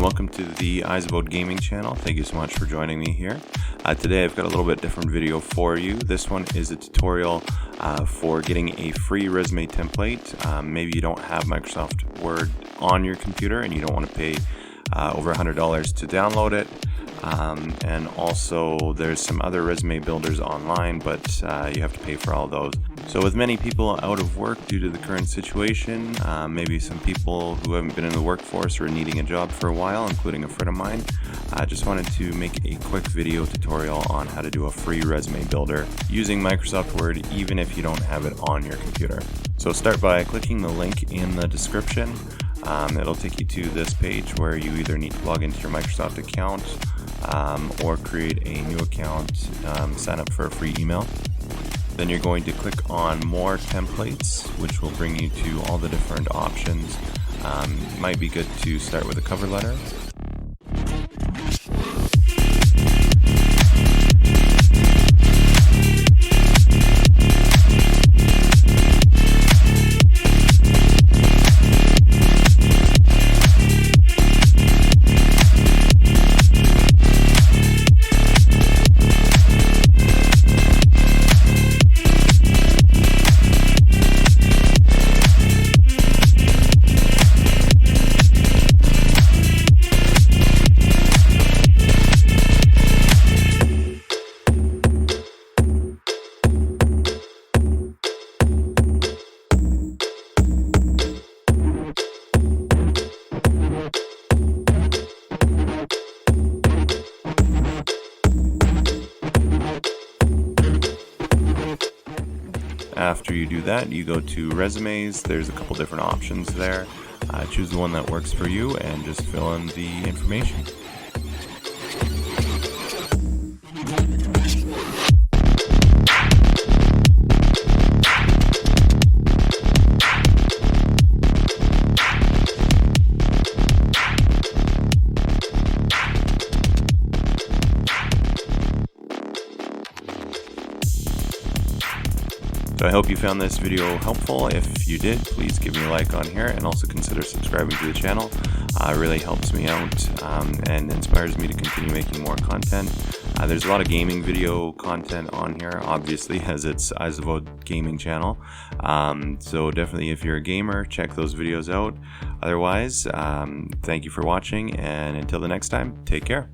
welcome to the Eyes About Gaming channel. Thank you so much for joining me here. Today I've got a little bit different video for you. This one is a tutorial for getting a free resume template. Maybe you don't have Microsoft Word on your computer and you don't want to pay over $100 to download it. And also there's some other resume builders online, but you have to pay for all those. So with many people out of work due to the current situation, maybe some people who haven't been in the workforce or needing a job for a while, including a friend of mine, I just wanted to make a quick video tutorial on how to do a free resume builder using Microsoft Word, even if you don't have it on your computer. So start by clicking the link in the description. It'll take you to this page where you either need to log into your Microsoft account or create a new account, sign up for a free email. Then you're going to click on More Templates, which will bring you to all the different options. It might be good to start with a cover letter. After you do that, you go to resumes. There's a couple different options there. Choose the one that works for you and just fill in the information. So I hope you found this video helpful. If you did, please give me a like on here and also consider subscribing to the channel. It really helps me out and inspires me to continue making more content. There's a lot of gaming video content on here, obviously, as it's Eyes About Gaming channel. So definitely, if you're a gamer, check those videos out. Otherwise, thank you for watching, and until the next time, take care.